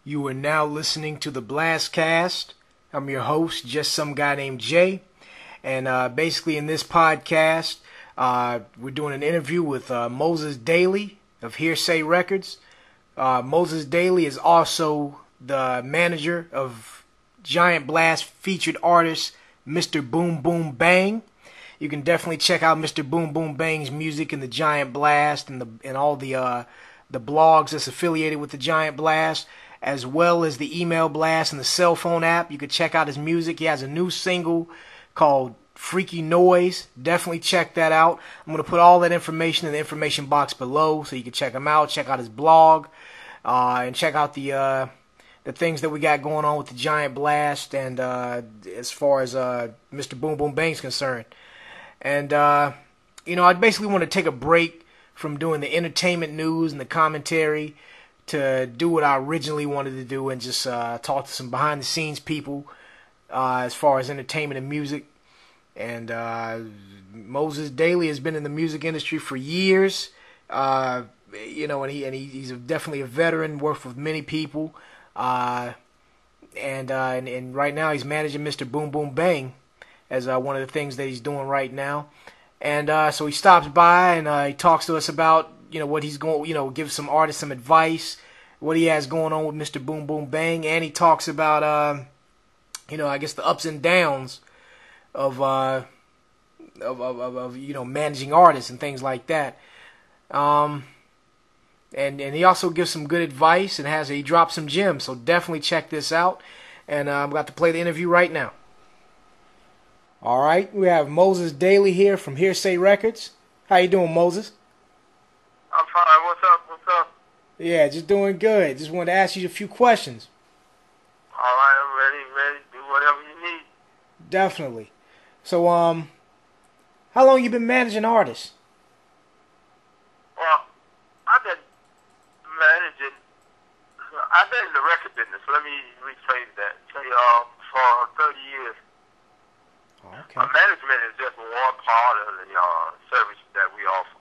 You are now listening to the Blastcast. I'm your host, just some guy named Jay. And basically in this podcast, we're doing an interview with Moses Dailey of Hearsay Records. Moses Dailey is also the manager of Giant Blast featured artist Mr. Boom Boom Bang. You can definitely check out Mr. Boom Boom Bang's music in the Giant Blast and all the blogs that's affiliated with the Giant Blast, as well as the email blast and the cell phone app. You can check out his music. He has a new single called Freaky Noize. Definitely check that out. I'm going to put all that information in the information box below so you can check him out. Check out his blog and check out the things that we got going on with the Giant Blast and as far as Mr. Boom Boom Bang's concerned. And, I basically want to take a break from doing the entertainment news and the commentary to do what I originally wanted to do and just talk to some behind-the-scenes people as far as entertainment and music. And Moses Dailey has been in the music industry for years, and he's definitely a veteran, worked with many people, and right now he's managing Mr. Boom Boom Bang as one of the things that he's doing right now. And so he stops by and he talks to us about what he's going, give some artists some advice, what he has going on with Mr. Boom Boom Bang, and he talks about I guess the ups and downs of managing artists and things like that. And he also gives some good advice and he drops some gems. So definitely check this out. And I'm about to play the interview right now. All right, we have Moses Dailey here from Hearsay Records. How you doing, Moses? I'm fine. What's up? Yeah, just doing good. Just wanted to ask you a few questions. All right, I'm ready. Do whatever you need. Definitely. So, how long you been managing artists? Well, I've been in the record business. Let me rephrase that. For 30 years. Okay. Management is just one part of the service that we offer.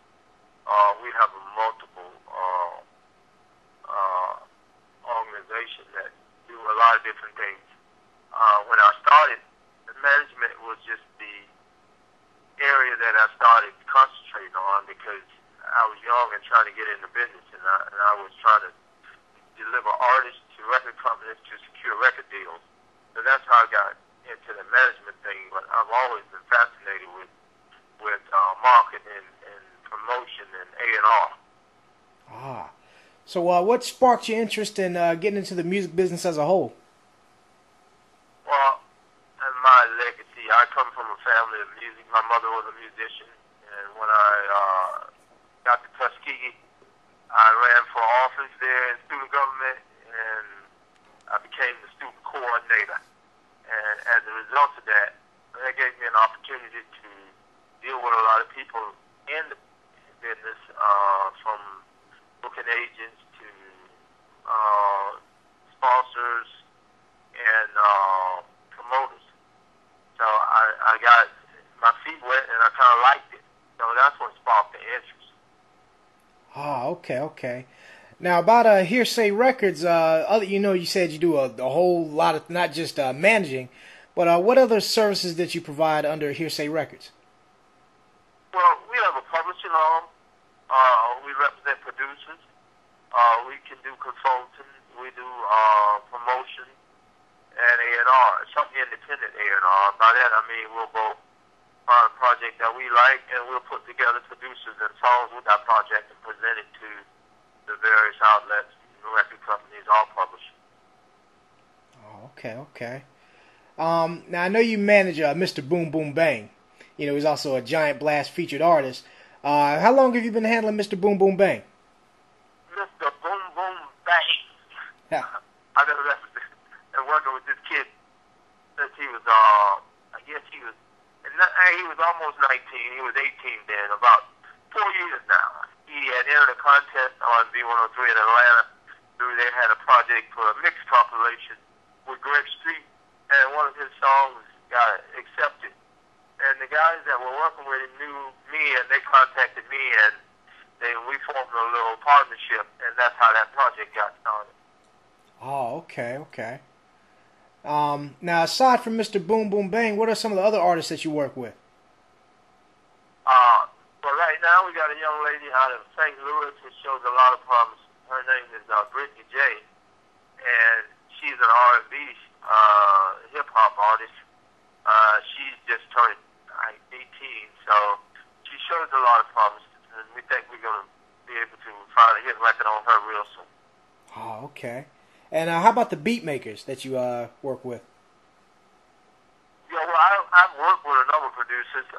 We have a multiple organization that do a lot of different things. When I started, the management was just the area that I started concentrating on because I was young and trying to get in the business, and I was trying to deliver artists to record companies to secure record deals. So that's how I got into the management thing. But I've always been fascinated with marketing and promotion and A&R. Ah. So what sparked your interest in getting into the music business as a whole? Well, in my legacy, I come from a family of music. My mother was a musician, and when I got to Tuskegee, I ran for office there in student government, and I became the student coordinator. And as a result of that, that gave me an opportunity to deal with a lot of people in the business, from booking agents to sponsors and promoters. So I got my feet wet and I kind of liked it. So that's what sparked the interest. Oh, okay. Now about Hearsay Records, you said you do a whole lot of not just managing, but what other services that you provide under Hearsay Records? Well, we have a publishing arm. We represent producers. We can do consulting. We do promotion and A&R. Something independent A&R. By that I mean we'll go find a project that we like and we'll put together producers and songs with that project and present it to the various outlets, record companies, all publishers. Oh, okay. Now I know you manage Mr. Boom Boom Bang. He's also a Giant Blast featured artist. How long have you been handling Mr. Boom Boom Bang? Mr. Boom Boom Bang. Yeah. I've been working with this kid since he was, he was almost 19. He was 18 then, about 4 years now. He had entered a contest on B103 in Atlanta. They had a project for a mixed compilation with Greg Street, and one of his songs got accepted. And the guys that were working with him knew me, and they contacted me, and we formed a little partnership, and that's how that project got started. Oh, okay, okay. Now, aside from Mr. Boom Boom Bang, what are some of the other artists that you work with? Well, right now we got a young lady out of St. Louis who shows a lot of promise. Her name is Brittany J, and she's an R&B hip hop artist. She's just turned 18, so she shows a lot of promise, and we think we're gonna be able to finally hit record on her real soon. Oh, okay. And how about the beat makers that you work with? Yeah, well, I've worked with a number of producers.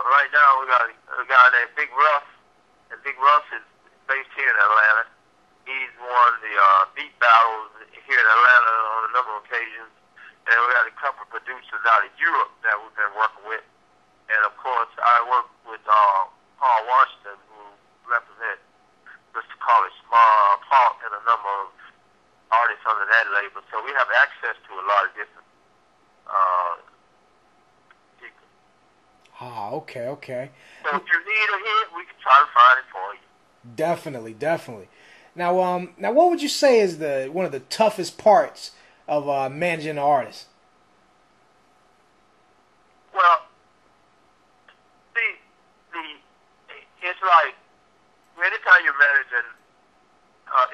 Right now we got a guy named Big Russ, and Big Russ is based here in Atlanta. He's won the beat battles here in Atlanta on a number of occasions. And we got a couple of producers out of Europe that we've been working with. And of course, I work with Paul Washington, who represents Mr. College Paul and a number of artists under that label. So we have access to a lot of different people. Oh, okay, okay. So if you need a hit, we can try to find it for you. Definitely, definitely. Now, what would you say is one of the toughest parts of managing an artist? Well, it's like anytime you're managing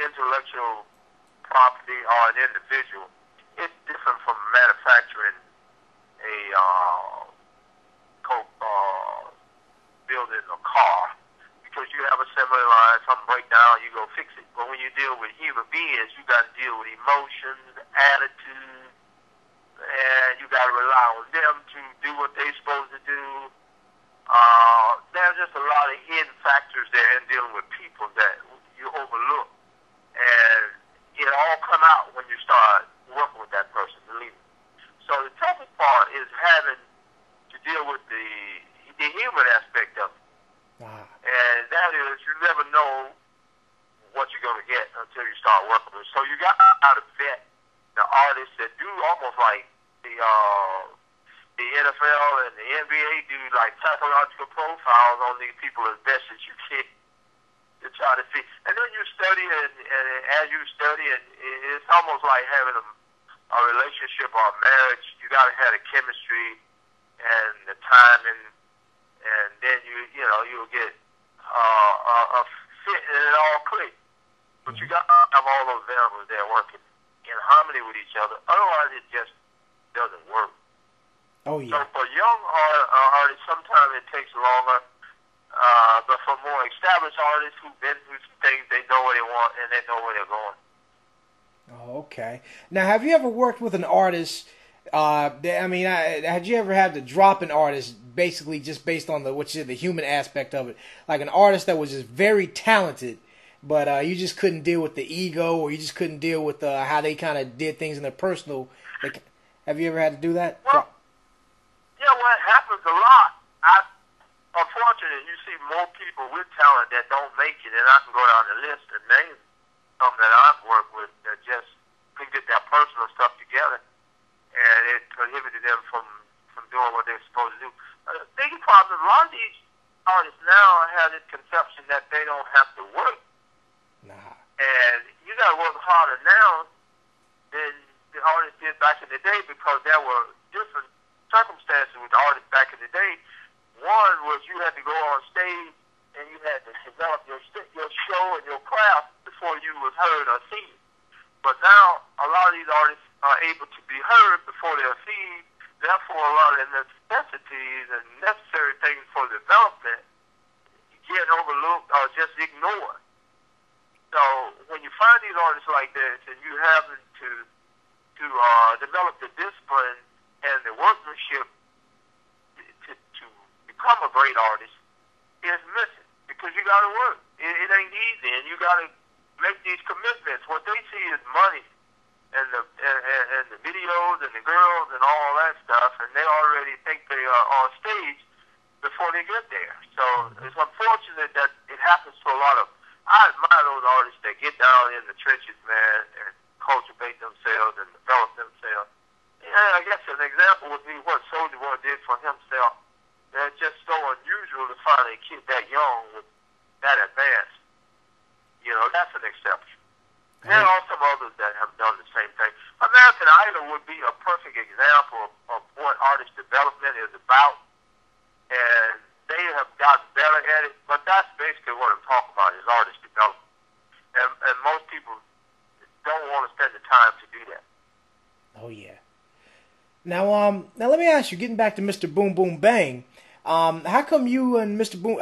intellectual property or an individual, it's different from manufacturing a building a car, because you have assembly line, something break down, you go fix it. But when you deal with human beings, you got to deal with emotions, attitude, and you got to rely on them to do what they're supposed to do. There's just a lot of hidden factors there in dealing with people that you overlook, and it all come out when you start working with that person, believe me. So the toughest part is having to deal with the human aspect of it. And that is, you never know what you're going to get until you start working with it. So you got to vet the artists that do almost like the NFL and the NBA do, like psychological profiles on these people as best as you can to try to see. And then you study, and as you study, and it's almost like having a relationship or a marriage. You got to have the chemistry and the timing, and then you'll get a fit and it all click. But you got to have all those variables there working in harmony with each other. Otherwise, it just doesn't work. Oh, yeah. So for young artists, sometimes it takes longer. But for more established artists who've been through some things, they know what they want and they know where they're going. Oh, okay. Now, have you ever worked with an artist? Had you ever had to drop an artist basically just based on the human aspect of it, like an artist that was just very talented, but you just couldn't deal with the ego, or you just couldn't deal with how they kind of did things in their personal? Have you ever had to do that? Well, yeah, it happens a lot. Unfortunately, you see more people with talent that don't make it, and I can go down the list and name some that I've worked with that just couldn't get that personal stuff together, and it prohibited them from doing what they're supposed to do. The biggest problem is a lot of these artists now have this conception that they don't have to work. Nah. And you got to work harder now than the artists did back in the day, because there were different circumstances with the artists back in the day. One was you had to go on stage and you had to develop your show and your craft before you was heard or seen. But now a lot of these artists are able to be heard before they're seen. Therefore, a lot of the necessities and necessary things for development get overlooked or just ignored. So when you find these artists like this, and you have them to develop the discipline and the workmanship to become a great artist, it's missing, because you got to work. It ain't easy, and you got to make these commitments. What they see is money and the videos and the girls and all that stuff, and they already think they are on stage before they get there. So it's unfortunate that it happens to a lot of. I admire those artists that get down in the trenches, man, and cultivate themselves and develop themselves. Yeah, I guess an example would be what Soulja Boy did for himself. And it's just so unusual to find a kid that young with that advanced. That's an exception. There are some others that have done done the same thing. American Idol would be a perfect example of what artist development is about, and they have gotten better at it, but that's basically what I'm talking about is artist development. And most people don't want to spend the time to do that. Oh, yeah. Now let me ask you, getting back to Mr. Boom Boom Bang, how come you and Mr. Boom,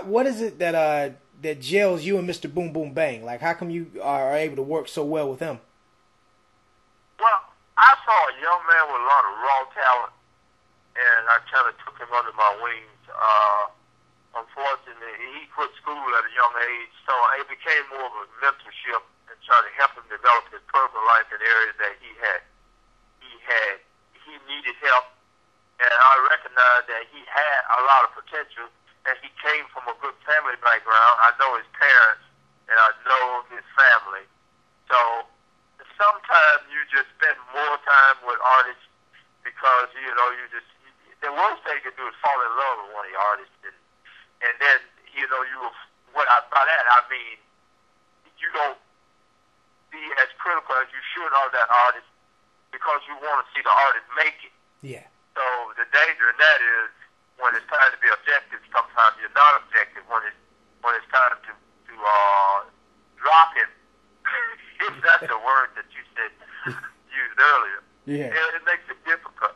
what is it that gels you and Mr. Boom Boom Bang? Like, how come you are able to work so well with him? Well, I saw a young man with a lot of raw talent, and I kind of took him under my wings. Unfortunately, he quit school at a young age, so it became more of a mentorship and trying to help him develop his personal life in areas that he needed help, and I recognized that he had a lot of potential, and he came from a good family background. I know his parents, and I know his family. So sometimes you just spend more time with artists because, the worst thing you can do is fall in love with one of the artists, and then, by that I mean, you don't be as critical as you should of that artist because you want to see the artist make it. Yeah. So the danger in that is when it's time to be objective, sometimes you're not objective. When it's time to drop him, if that's the word that you said used earlier, yeah, it makes it difficult.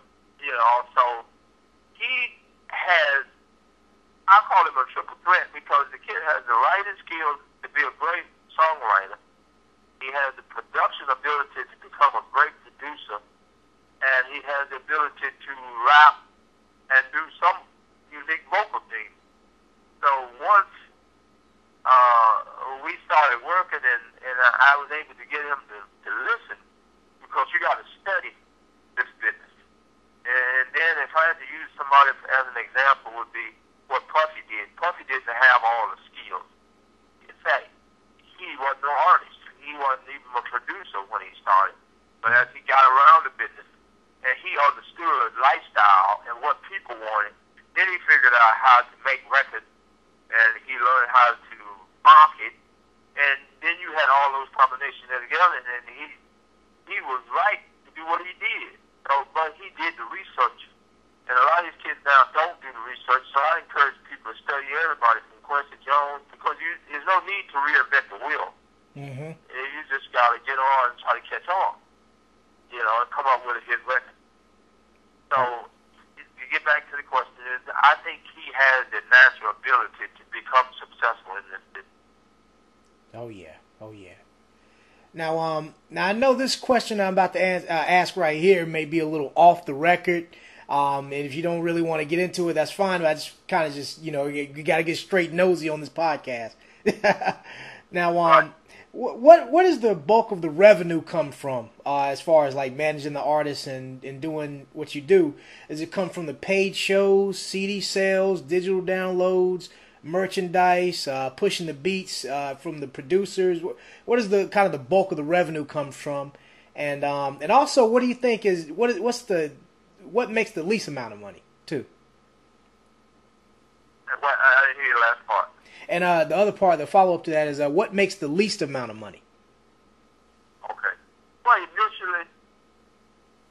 So he has, I call him a triple threat because the kid has the writing skills to be a great songwriter. He has the production ability to become a great producer, and he has the ability to rap and do some unique vocal things. So once we started working, and I was able to get him to listen, because you got to study this business. And then if I had to use somebody as an example, would be what Puffy did. Puffy didn't have all the skills. In fact, he wasn't no artist. He wasn't even a producer when he started. But as he got around the business, and he understood lifestyle and what people wanted, then he figured out how to make records, and he learned how to market, and then you had all those combinations together, and he was right to do what he did. So, but he did the research, and a lot of these kids now don't do the research, so I encourage people to study everybody from Quincy Jones, because there's no need to reinvent the wheel. Mm-hmm. You just got to get on and try to catch on, and come up with a hit record. So, to get back to the question, I think he has the natural ability to become successful in this business. Oh yeah. Now, I know this question I'm about to ask right here may be a little off the record. And if you don't really want to get into it, that's fine. But I just kind of you got to get straight nosy on this podcast. Now, what is the bulk of the revenue come from as far as like managing the artists and doing what you do? Does it come from the paid shows, CD sales, digital downloads, merchandise, pushing the beats from the producers? What is the kind of the bulk of the revenue come from? And also, what do you think is what makes the least amount of money too? I didn't hear the last part. And the other part, the follow-up to that is what makes the least amount of money? Okay. Well, initially,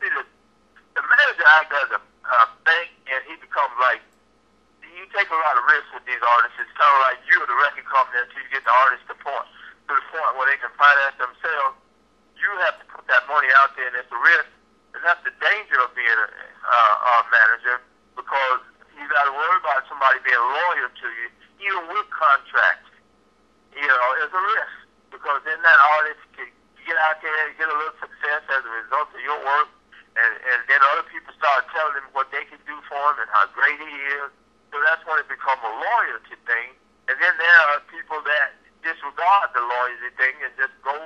see, the manager acts as a bank, and he becomes like, you take a lot of risks with these artists. It's kind of like you're the record company until you get the artist to the point where they can finance themselves. You have to put that money out there, and it's a risk. And that's the danger of being a manager, because you got to worry about somebody being loyal to you, even with contracts. It's a risk, because then that artist can get out there and get a little success as a result of your work, and then other people start telling him what they can do for him and how great he is. So that's when it becomes a loyalty thing. And then there are people that disregard the loyalty thing and just go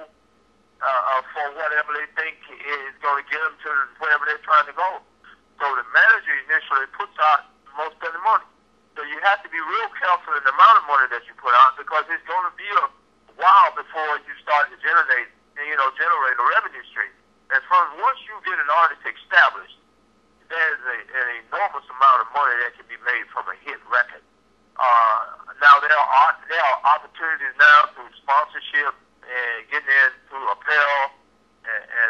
for whatever they think is going to get them to wherever they're trying to go. So the manager initially puts out most of the money. So you have to be real careful in the amount of money that you put out, because it's going to be a while before you start to generate a revenue stream. And once you get an artist established, there's an enormous amount of money that can be made from a hit record. Now there are opportunities now through sponsorship and getting in through apparel and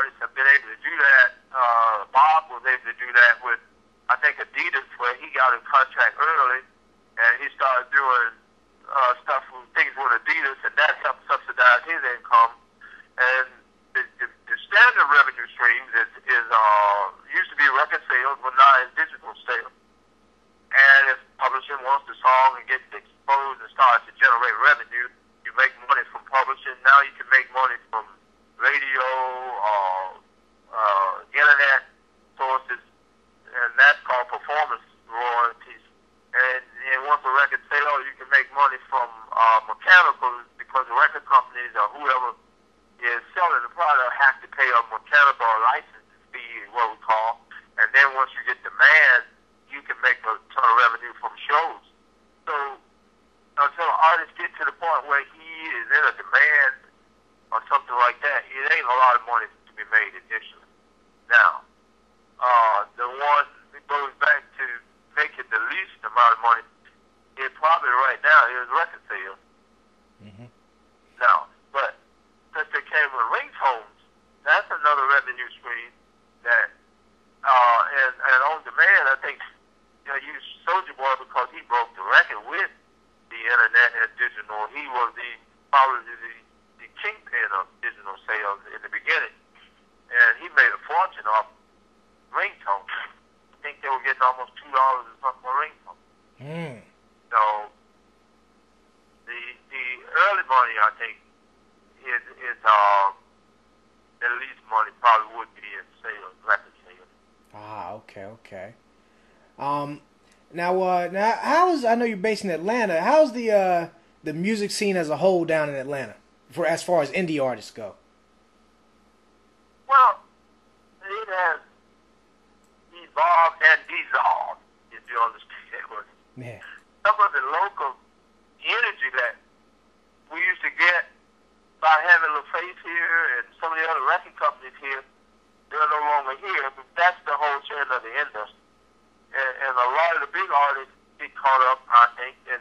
artists have been able to do that. Bob was able to do that with, I think, Adidas, where he got a contract early, and he started doing stuff with things with Adidas, and that helped subsidize his income. And the standard revenue streams is used to be record sales, but now it's digital sales. And if publishing wants the song and gets exposed and starts to generate revenue, you make money from publishing. Now you can make money from radio or internet sources, and that's called performance royalties. And once a record sells, you can make money from mechanicals, because the record companies or whoever is selling the product has to pay a mechanical license fee, is what we call. And then once you get demand, you can make a ton of revenue from shows. So until an artist gets to the point where he is in a demand or something like that, it ain't a lot of money to be made initially. Now, the one that goes back to making the least amount of money, it probably right now is record sales. Mm-hmm. Now, but since they came with ringtones, that's another revenue stream that, and on demand, I think, you Soulja Boy, because he broke the record with the internet and digital. He was probably the kingpin of digital sales in the beginning, and he made a fortune off ringtones. I think they were getting almost $2 or something for ringtones. Mm. So the early money, I think, is the least money probably would be in sales, record sales. Ah, okay. Now how's, I know you're based in Atlanta. How's the music scene as a whole down in Atlanta, for as far as indie artists go? Well, it has evolved and dissolved, if you understand what. Yeah. Some of the local energy that we used to get by having LaFace here and some of the other record companies here, they're no longer here, but that's the whole trend of the industry. And a lot of the big artists get caught up, I think, in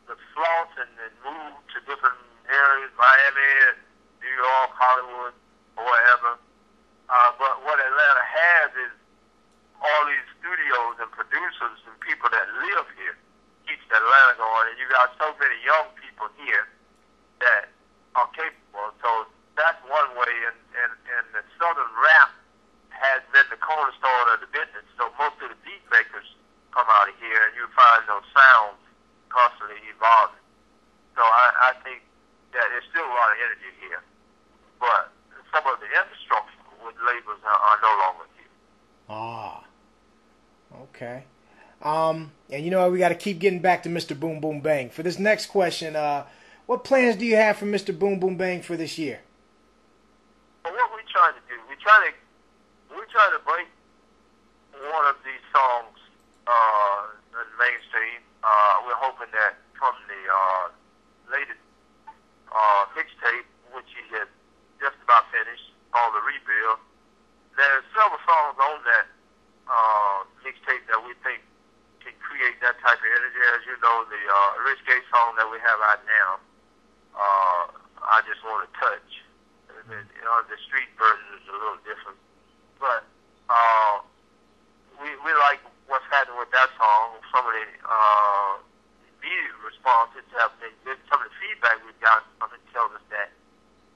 the floss and move to different areas, Miami, New York, Hollywood, or wherever. But what Atlanta has is all these studios and producers and people that live here keeps Atlanta going. And you got so many young people here that are capable. So that's one way. And the Southern rap has been the cornerstone of the business. So most of the beat makers come out of here, and you find those sounds constantly evolving. So I think that there's still a lot of energy here. But some of the infrastructure with labels are no longer here. Ah, okay. And you know, we got to keep getting back to Mr. Boom Boom Bang. For this next question, what plans do you have for Mr. Boom Boom Bang for this year? Well, what we're trying to do, we're trying to break one of these songs in the mainstream. We're hoping that from the latest mixtape, which he has just about finished, called The Rebuild, there's several songs on that mixtape that we think can create that type of energy. As you know, the Rich Gay song that we have out now, I Just Want to Touch. The street version is a little different. But we like what's happening with that song. Some of the media responses have been good. Some of the feedback we've gotten from it tells us that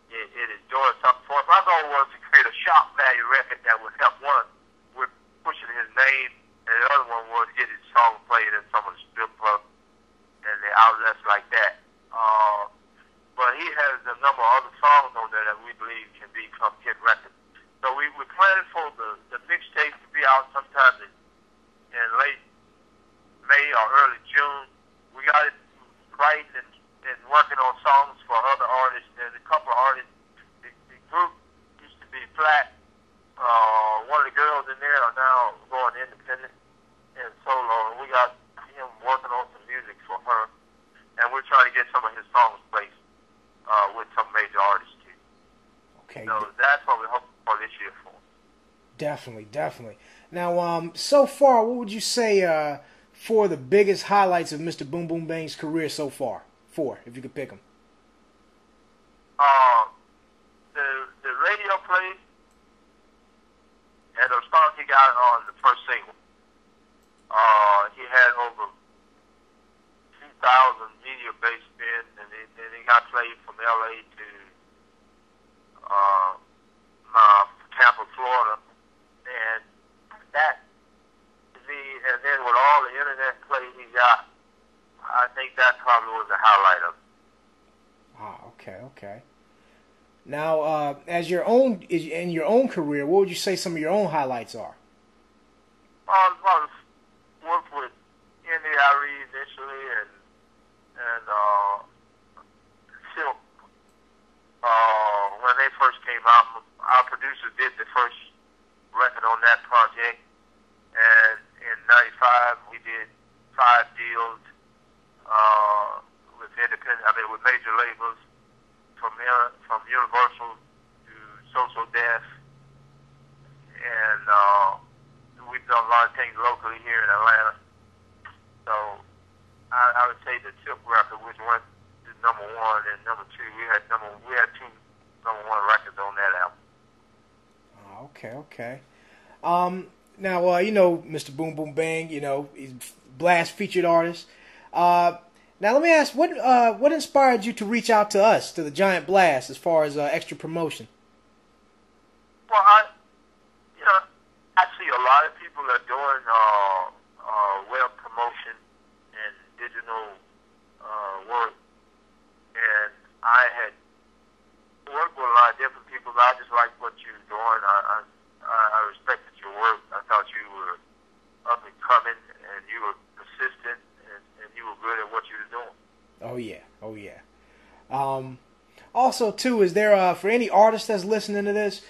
it is doing something for us. My goal was to create a shock value record that would help one with pushing his name, and the other one was get his song played in some of the strip clubs and the outlets like that. But he has a number of other songs on there that we believe can become hit records. So we're planning for the mixtape to be out sometime in late May or early June. We got it writing and working on songs for other artists. There's a couple of artists. The group used to be Flat. One of the girls in there are now going independent and solo. And we got him working on some music for her. And we're trying to get some of his songs placed with some major artists too. Okay. So that's what we're hoping for this year for. Definitely. Now, so far, what would you say for the biggest highlights of Mr. Boom Boom Bang's career so far? Four, if you could pick them. played, and the response he got on the first single. He had over 2,000 media base spins, and he got played from LA to Tampa, Florida, and that to me, and then with all the internet play he got, I think that probably was the highlight of it. Ah, okay. Now, as in your own career, what would you say some of your own highlights are? I worked with India.Irie initially, and Silk. When they first came out, our producers did the first record on that project, and in '95 we did 5 deals with major labels, from Universal to So Def, and we've done a lot of things locally here in Atlanta. So I would say the Silk record, which went to #1 and #2, we had 2 #1 records on that album. Okay. Now, Mr. Boom Boom Bang, he's Blast featured artist. Now, let me ask, what inspired you to reach out to us, to the Giant Blast, as far as extra promotion? Well, I see a lot of people that are doing web promotion and digital work, and I had worked with a lot of different people, but I just liked what you were doing. I respected your work. I thought you were up and coming, and you were persistent, and you were good at what you were doing. Oh yeah. Also, too, is there for any artist that's listening to this,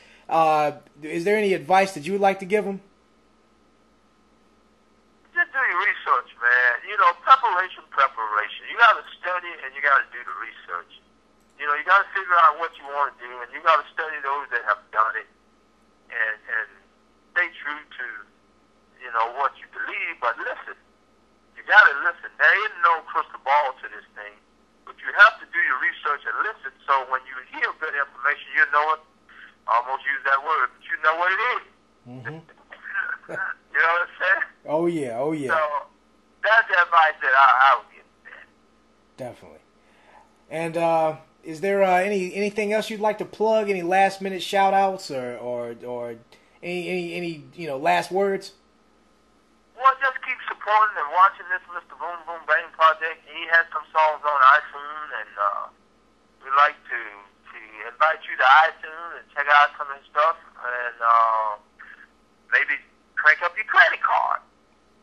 is there any advice that you would like to give them? Just do your research, man. Preparation. You got to study and you got to do the research. You got to figure out what you want to do, and you got to study those that have done it, and stay true to what you believe. But listen, you got to listen. There ain't no crystal ball to this thing, but you have to do your research and listen. So when you hear good information, you know it. I almost use that word, but you know what it is. Mm-hmm. You know what I'm saying? Oh yeah. So that's the advice that I would give. Definitely. And is there anything else you'd like to plug? Any last minute shout outs or any last words? Well, just keep supporting and watching this Mr. Boom Boom Bang project. He has some songs on iTunes, and we'd like to invite you to iTunes and check out some of his stuff, and maybe crank up your credit card.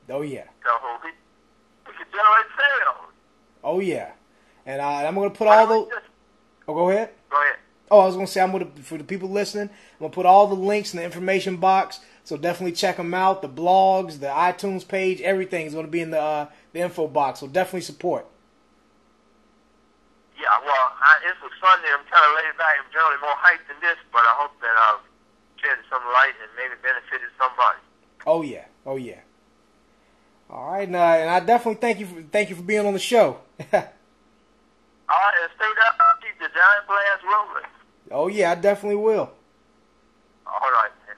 Oh yeah. So we can generate sales. Oh yeah. And I'm gonna put all the. Go ahead. Go ahead. Oh, I was gonna say for the people listening, I'm gonna put all the links in the information box. So definitely check them out. The blogs, the iTunes page, everything is gonna be in the info box. So definitely support. Yeah, well, it's a Sunday. I'm kind of laid back. I'm generally more hyped than this, but I hope that I've shed some light and maybe benefited somebody. Oh yeah. All right, and I definitely thank you for being on the show. All right, and stay down. Keep the Giant Blast rolling. Oh yeah, I definitely will. All right, man.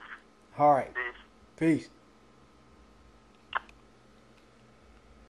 All right. Peace. Peace.